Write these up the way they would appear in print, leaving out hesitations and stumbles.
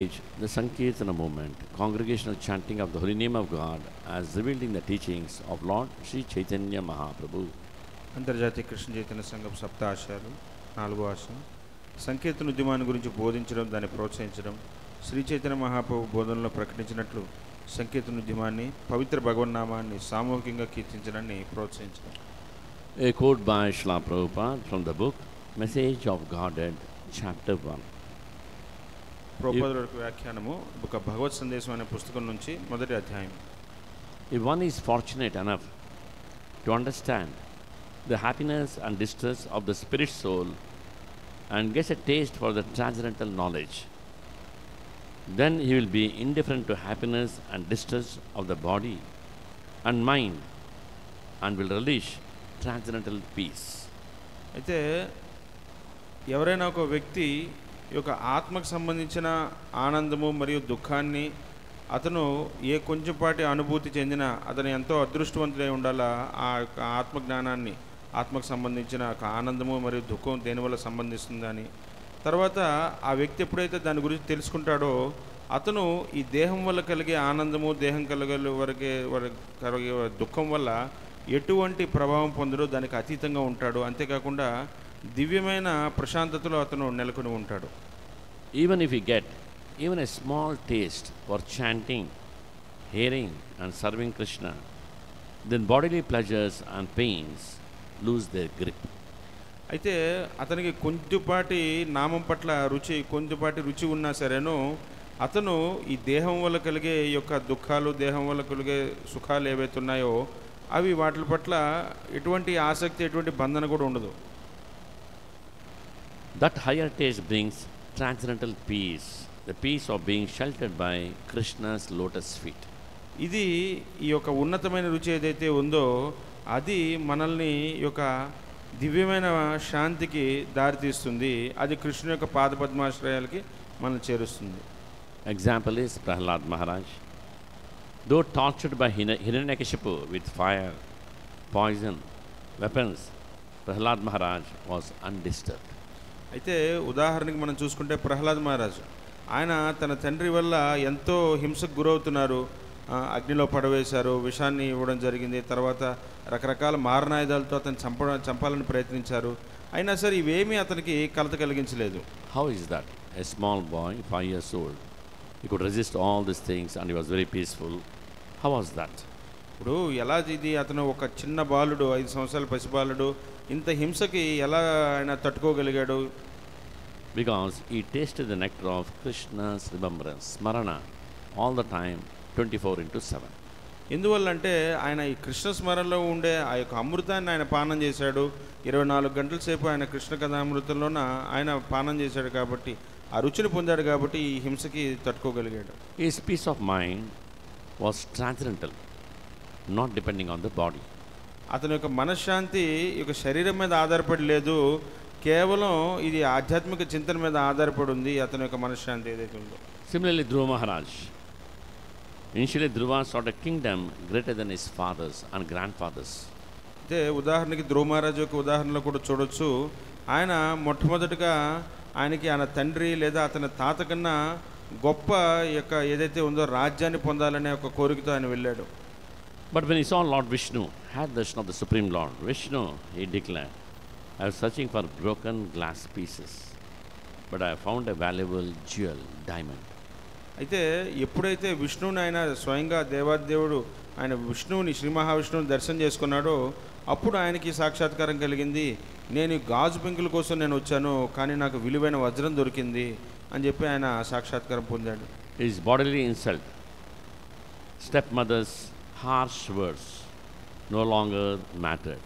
The Sankirtana movement, congregational chanting of the holy name of God as revealed in the teachings of Lord Sri Chaitanya Mahaprabhu. అంతర్జాతీయ కృష్ణ చైతన్య సంఘం సప్త ఆశయాలు 4వ ఆశయం సంకీర్తన ఉద్యమాన్ని గురించి బోధించడం, దాన్ని ప్రోత్సహించడం. శ్రీ చైతన్య మహాప్రభు బోధనలో ప్రకటించినట్లు సంకీర్తన ఉద్యమాన్ని, పవిత్ర భగవన్నామాన్ని సామూహికంగా కీర్తించడాన్ని ప్రోత్సహించడం. A quote by Srila Prabhupada from the book Message of Godhead, Chapter 1. ప్రభుపాదుల వ్యాఖ్యానము ఒక భగవత్ సందేశం అనే పుస్తకం నుంచి మొదటి అధ్యాయం. If one is fortunate enough to understand the happiness and distress of the spirit soul and gets a taste for the transcendental knowledge, then he will be indifferent to happiness and distress of the body and mind and will relish transcendental peace. అయితే ఎవరైనా ఒక వ్యక్తి ఈ యొక్క ఆత్మకు సంబంధించిన ఆనందము మరియు దుఃఖాన్ని అతను ఏ కొంచెంపాటి అనుభూతి చెందిన అతను ఎంతో అదృష్టవంతుడై ఉండాలా. ఆ యొక్క ఆత్మజ్ఞానాన్ని, ఆత్మకు సంబంధించిన ఆనందము మరియు దుఃఖం దేనివల్ల సంబంధిస్తుందని, తర్వాత ఆ వ్యక్తి ఎప్పుడైతే దాని గురించి తెలుసుకుంటాడో అతను ఈ దేహం వల్ల కలిగే ఆనందము, దేహం కలిగే దుఃఖం వల్ల ఎటువంటి ప్రభావం పొందడో దానికి అతీతంగా ఉంటాడు. అంతేకాకుండా దివ్యమైన ప్రశాంతతలో అతను నెలకొని ఉంటాడు. Even if we get even a small taste for chanting, hearing and serving Krishna, then bodily pleasures and pains lose their grip. అయితే అతనికి కొంచెంపాటి నామం పట్ల కొంచెంపాటి రుచి ఉన్నా సరేను అతను ఈ దేహం వల్ల కలిగే యొక్క దుఃఖాలు, దేహం వల్ల కలిగే సుఖాలు ఏవైతే ఉన్నాయో అవి వాటి పట్ల ఎటువంటి ఆసక్తి, ఎటువంటి బంధన కూడా ఉండదు. That higher taste brings transcendental peace, the peace of being sheltered by Krishna's lotus feet. ఇది ఈ యొక్క ఉన్నతమైన రుచి ఏదైతే ఉందో అది మనల్ని ఈ యొక్క దివ్యమైన శాంతికి దారితీస్తుంది. అది కృష్ణుని యొక్క పాదపద్మాశ్రయాలకి మనల్ని చేరుస్తుంది. Example is Prahlad Maharaj. Though tortured by Hiranyakashipu with fire, poison, weapons, Prahlad Maharaj was undisturbed. అయితే ఉదాహరణకి మనం చూసుకుంటే ప్రహ్లాద్ మహారాజు, ఆయన తన తండ్రి వల్ల ఎంతో హింసకు గురవుతున్నారు. అగ్నిలో పడవేశారు, విషాన్ని ఇవ్వడం జరిగింది, తర్వాత రకరకాల మారణాయుధాలతో అతను చంపాలని ప్రయత్నించారు. అయినా సరే ఇవేమీ అతనికి కలత కలిగించలేదు. How is that? A small boy, 5 years old, he could resist all these things and he was very peaceful. How was that? ఇప్పుడు ఎలా ఇది, అతను ఒక చిన్న బాలుడు, 5 సంవత్సరాల పసిబాలుడు, ఇంత హింసకి ఎలా ఆయన తట్టుకోగలిగాడు? Because he tasted the nectar of Krishna's remembrance, Smarana, all the time, 24/7. ఎందువల్లంటే ఆయన ఈ కృష్ణ స్మరణలో ఉండే ఆ యొక్క అమృతాన్ని ఆయన పానం చేశాడు. 24 గంటల సేపు ఆయన కృష్ణ కథామృతంలోన ఆయన పానం చేశాడు కాబట్టి, ఆ రుచిని పొందాడు కాబట్టి ఈ హింసకి తట్టుకోగలిగాడు. His peace of mind was transcendental, not depending on the body. అతని యొక్క మనశ్శాంతి ఈ యొక్క శరీరం మీద ఆధారపడి లేదు, కేవలం ఇది ఆధ్యాత్మిక చింతన మీద ఆధారపడి ఉంది అతని యొక్క మనశ్శాంతి ఏదైతే ఉందో. Similarly, Dhruva Maharaj. Initially, Dhruva sought a kingdom greater than his fathers and grandfathers. అయితే ఉదాహరణకి ధ్రువ మహారాజు యొక్క ఉదాహరణలో కూడా చూడొచ్చు. ఆయన మొట్టమొదటిగా ఆయనకి ఆయన తండ్రి లేదా అతని తాత కన్నా గొప్ప యొక్క ఏదైతే ఉందో రాజ్యాన్ని పొందాలనే ఒక కోరికతో ఆయన వెళ్ళాడు. But when he saw Lord Vishnu, had darshan of the Supreme Lord Vishnu, he declared, I was searching for broken glass pieces, but I found a valuable jewel, diamond. అయితే ఎప్పుడైతే విష్ణువుని ఆయన స్వయంగా దేవాదేవుడు ఆయన విష్ణువుని, శ్రీ మహావిష్ణువుని దర్శనం చేసుకున్నాడో అప్పుడు ఆయనకి సాక్షాత్కారం కలిగింది. నేను గాజు పెంకుల కోసం నేను వచ్చాను, కానీ నాకు విలువైన వజ్రం దొరికింది అని చెప్పి ఆయన సాక్షాత్కారం పొందాడు. His bodily insult, stepmother's harsh words no longer mattered.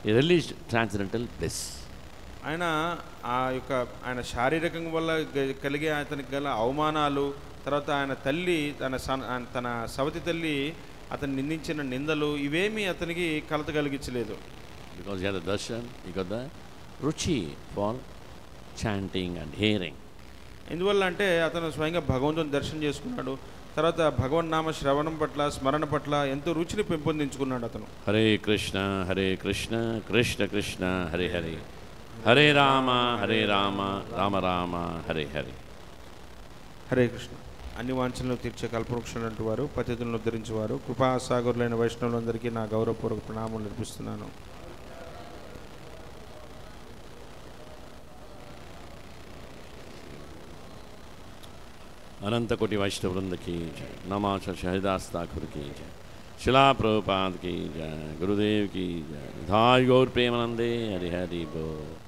He relished transcendental bliss. ఆయన శారీరకం వల్ల కలిగే అతనికి గల అవమానాలు, తర్వాత ఆయన తల్లి తన సవతి తల్లి అతను నిందించిన నిందలు ఇవేమీ అతనికి కలత కలిగించలేదు. Because he had the darshan, he got the ruchi for chanting and hearing. ఎందువల్ల అంటే అతను స్వయంగా భగవంతుని దర్శనం చేసుకున్నాడు, తర్వాత భగవన్నామ శ్రవణం పట్ల, స్మరణ పట్ల ఎంతో రుచిని పెంపొందించుకున్నాడు అతను. హరే కృష్ణ కృష్ణ కృష్ణ హరే హరే, హరే రామ రామ రామ హరే హరే. హరే కృష్ణ. అన్ని వాంఛనలు తీర్చే కల్పవృక్షులంటూ వారు, పతితులను ఉద్ధరించేవారు, కృపాసాగరులైన వైష్ణవులందరికీ నా గౌరవపూర్వక ప్రణామాలు నిర్పిస్తున్నాను. अनंत कोटि वैष्णव वृंद की जय, नमाचार्य शहदास ठाकुर की जय, शिला प्रभुपाद की जय, गुरुदेव की जय, निधाय गौर प्रेमानंदे, हरि हरि बोल.